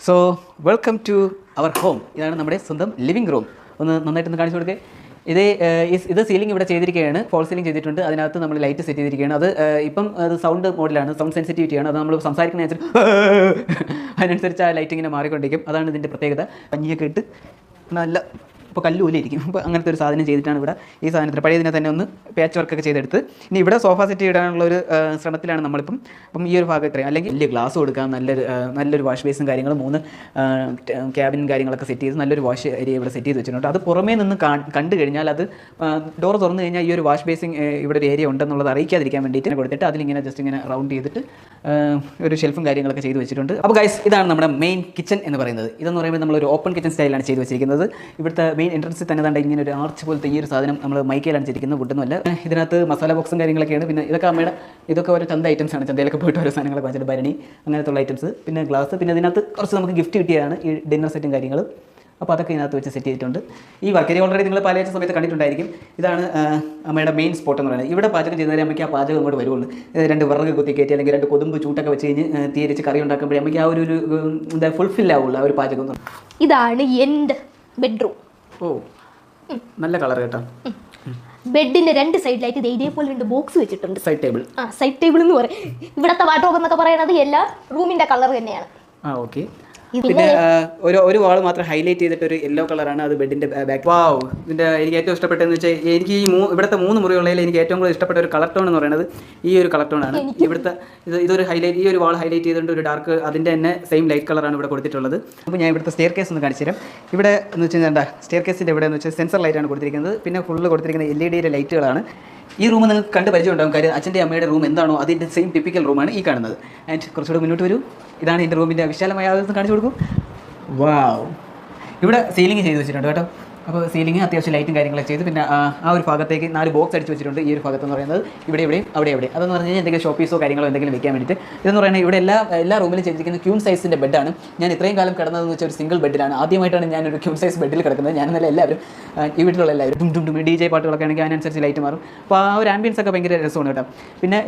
So welcome to our home. ഇതാണ് നമ്മുടെ സ്വന്തം ലിവിംഗ് റൂം. ഒന്ന് നന്നായിട്ടൊന്ന് കാണിച്ചു കൊടുക്കുക. ഇത് സീലിംഗ് ഇവിടെ ചെയ്തിരിക്കുകയാണ്, ഫോൾ സീലിംഗ് ചെയ്തിട്ടുണ്ട്. അതിനകത്ത് നമ്മൾ ലൈറ്റ് സെറ്റ് ചെയ്തിരിക്കുകയാണ്. ഇപ്പം അത് സൗണ്ട് മോഡിലാണ്, സൗണ്ട് സെൻസിറ്റിവിറ്റിയാണ്. അത് നമ്മൾ അതിനനുസരിച്ച് ആ ലൈറ്റ് ഇങ്ങനെ മാറിക്കൊണ്ടിരിക്കും. അതാണ് ഇതിൻ്റെ പ്രത്യേകത. പഞ്ഞിയൊക്കെ ഇട്ട് നല്ല ഇപ്പോൾ കല്ലുപോലെയിരിക്കും. അപ്പോൾ അങ്ങനത്തെ ഒരു സാധനം ചെയ്തിട്ടാണ് ഇവിടെ ഈ സാധനത്തിൽ പഴയതിനെ തന്നെ ഒന്ന് പാച്ച് വർക്കൊക്കെ ചെയ്തെടുത്ത്. ഇനി ഇവിടെ സോഫ സെറ്റ് ഇടാനുള്ള ഒരു ശ്രമത്തിലാണ് നമ്മളിപ്പം. അപ്പം ഈ ഒരു ഭാഗം ഇത്രയും, അല്ലെങ്കിൽ വലിയ ഗ്ലാസ് കൊടുക്കാം, നല്ലൊരു വാഷ് ബേസും കാര്യങ്ങളും 3 ക്യാബിൻ കാര്യങ്ങളൊക്കെ സെറ്റ് ചെയ്ത് നല്ലൊരു വാഷ് ഏരിയ ഇവിടെ സെറ്റ് ചെയ്ത് വെച്ചിട്ടുണ്ട്. അത് പുറമേ നിന്ന് കണ്ടു കഴിഞ്ഞാൽ അത് ഡോർ തുറന്നു കഴിഞ്ഞാൽ ഈ ഒരു വാഷ് ബേസിങ് ഇവിടെ ഒരു ഏരിയ ഉണ്ടെന്നുള്ളത് അറിയിക്കാതിരിക്കാൻ വേണ്ടിയിട്ട് കൊടുത്തിട്ട് അതിലിങ്ങനെ ജസ്റ്റ് ഇങ്ങനെ റൗണ്ട് ചെയ്തിട്ട് ഒരു ഷെൽഫും കാര്യങ്ങളൊക്കെ ചെയ്ത് വെച്ചിട്ടുണ്ട്. അപ്പോൾ ഗൈസ്, ഇതാണ് നമ്മുടെ മെയിൻ കിച്ചൺ എന്ന് പറയുന്നത്. ഇതെന്ന് പറയുമ്പോൾ നമ്മളൊരു ഓപ്പൺ കിച്ചൺ സ്റ്റൈലാണ് ചെയ്ത് വെച്ചിരിക്കുന്നത്. ഇവിടുത്തെ മെയിൻ എൻട്രൻസിൽ തന്നെ തന്നെ ഇങ്ങനെ ഒരു ആർച്ച് പോലത്തെ ഈ ഒരു സാധനം നമ്മൾ മൈക്കയിലാണ് ചെയ്തിരിക്കുന്നത്, വുഡൊന്നുമല്ല. ഇതിനകത്ത് മസാല ബോക്സും കാര്യങ്ങളൊക്കെയാണ്. പിന്നെ ഇതൊക്കെ ഓരോ ചന്ത ഐറ്റംസ് ആണ്. ചന്തയിലൊക്കെ പോയിട്ട് ഓരോ സാധനങ്ങളൊക്കെ വെച്ചിട്ട് ഭരണി അങ്ങനത്തുള്ള ഐറ്റംസ്, പിന്നെ ഗ്ലാസ്, പിന്നെ ഇതിനകത്ത് കുറച്ച് നമുക്ക് ഗിഫ്റ്റ് കിട്ടിയതാണ് ഈ ഡിന്നർ സെറ്റും കാര്യങ്ങളും. അപ്പോൾ അതൊക്കെ ഇതിനകത്ത് വെച്ച് സെറ്റ് ചെയ്തിട്ടുണ്ട്. ഈ വർക്കരി ഓൾറെഡി നിങ്ങൾ പാലയച്ച സമയത്ത് കണ്ടിട്ടുണ്ടായിരിക്കും. ഇതാണ് അമ്മയുടെ മെയിൻ സ്പോട്ട് എന്ന് പറയുന്നത്. ഇവിടെ പാചകം ചെയ്താലേ അമ്മയ്ക്ക് ആ പാചകം അങ്ങോട്ട് വരുള്ളൂ. 2 വിറക് കുത്തി കയറ്റി അല്ലെങ്കിൽ 2 കൊതുമ്പ് ചൂട്ടൊക്കെ വെച്ച് കഴിഞ്ഞ് തീരിച്ച് കറി ഉണ്ടാക്കുമ്പോഴേ അമ്മയ്ക്ക് ആ ഒരു എന്താ ഫുൾഫിൽ ആവുള്ളൂ ആ ഒരു പാചകം. ഇതാണ് എൻ്റെ ബെഡ്റൂം. ഓ, നല്ല കളർ കേട്ടോ. ബെഡിന്റെ 2 സൈഡിലായിട്ട് ഇതേപോലെ 2 ബോക്സ് വെച്ചിട്ടുണ്ട്. Side table. സൈഡ് ടേബിൾ എന്ന് പറയും. ഇവിടത്തെ വാർഡ്രോബ് എന്നൊക്കെ പറയുന്നത് എല്ലാ റൂമിന്റെ കളർ തന്നെയാണ്. ഓക്കെ. പിന്നെ ഒരു വാൾ മാത്രം ഹൈലൈറ്റ് ചെയ്തിട്ട് ഒരു യെല്ലോ കളറാണ്, അത് ബെഡിന്റെ ബാക്ക്. വാവ്, ഇതിന്റെ എനിക്ക് ഏറ്റവും ഇഷ്ടപ്പെട്ടതെന്ന് വെച്ചാൽ എനിക്ക് ഇവിടുത്തെ 3 മുറിയുള്ളതിൽ എനിക്ക് ഏറ്റവും കൂടുതൽ ഇഷ്ടപ്പെട്ട ഒരു കളർ ടോൺ എന്ന് പറയുന്നത് ഈ ഒരു കളർ ടോൺ ആണ്. ഇവിടുത്തെ ഇതൊരു ഹൈലൈറ്റ്, ഈ ഒരു വാൾ ഹൈലൈറ്റ് ചെയ്തുകൊണ്ട് ഒരു ഡാർക്ക് അതിന്റെ തന്നെ സെയിം ലൈറ്റ് കളറാണ് ഇവിടെ കൊടുത്തിട്ടുള്ളത്. അപ്പോൾ ഞാൻ ഇവിടുത്തെ സ്റ്റെയർ കേസ് ഒന്ന് കാണിച്ചു തരാം. ഇവിടെ എന്ന് വെച്ച് കഴിഞ്ഞാൽ സ്റ്റെയർ കേസിന്റെ ഇവിടെ എന്ന് വെച്ചാൽ സെൻസർ ലൈറ്റാണ് കൊടുത്തിരിക്കുന്നത്. പിന്നെ ഫുള്ള് കൊടുത്തിരിക്കുന്ന LED ലൈറ്റുകളാണ്. ഈ റൂം നിങ്ങൾക്ക് കണ്ട് പരിചയം ഉണ്ടാകും. കാര്യം അച്ഛൻ്റെ അമ്മയുടെ റൂം എന്താണോ അതിൻ്റെ സെയിം ടിപ്പിക്കൽ റൂമാണ് ഈ കാണുന്നത്. ആൻഡ് കുറച്ചുകൂടെ മുന്നോട്ട് വരൂ. ഇതാണ് എൻ്റെ റൂമിൻ്റെ വിശാലമായ ആവശ്യം കാണിച്ചു കൊടുക്കും. വാവ്, ഇവിടെ സീലിംഗ് ചെയ്ത് വെച്ചിട്ടുണ്ട് കേട്ടോ. അപ്പോൾ സീലിംഗ് അത്യാവശ്യം ലൈറ്റും കാര്യങ്ങളൊക്കെ ചെയ്ത്, പിന്നെ ആ ഒരു ഭാഗത്തേക്ക് 4 ബോക്സ് അടിച്ച് വെച്ചിട്ടുണ്ട്. ഈ ഒരു ഭാഗത്തെന്ന് പറയുന്നത് ഇവിടെയും അവിടെ അതെന്ന് പറഞ്ഞു കഴിഞ്ഞാൽ എന്തെങ്കിലും ഷോപ്പീസോ കാര്യങ്ങളോ എന്തെങ്കിലും വെക്കാൻ വേണ്ടിയിട്ട്. ഇതെന്ന് പറയുന്നത് ഇവിടെ എല്ലാ റൂമിലും ചെയ്തിരിക്കുന്ന ക്യൂൺ സൈസിൻ്റെ ബെഡാണ്. ഞാൻ ഇത്രയും കാലം കിടന്നതെന്ന് വെച്ചാൽ ഒരു സിംഗിൾ ബെഡിലാണ്. ആദ്യമായിട്ടാണ് ഞാനൊരു ക്യൂൺ സൈസ് ബെഡിൽ കിടക്കുന്നത്. ഞാനെന്നല്ല എല്ലാവരും ഈ വീട്ടിലുള്ള എല്ലാവരും DJ പാട്ടുകളൊക്കെ ആണെങ്കിൽ അതിനനുസരിച്ച് ലൈറ്റ് മാറും. അപ്പോൾ ആ ഒരു ആംബിയൻസ് ഒക്കെ ഭയങ്കര രസമാണ് കേട്ടോ. പിന്നെ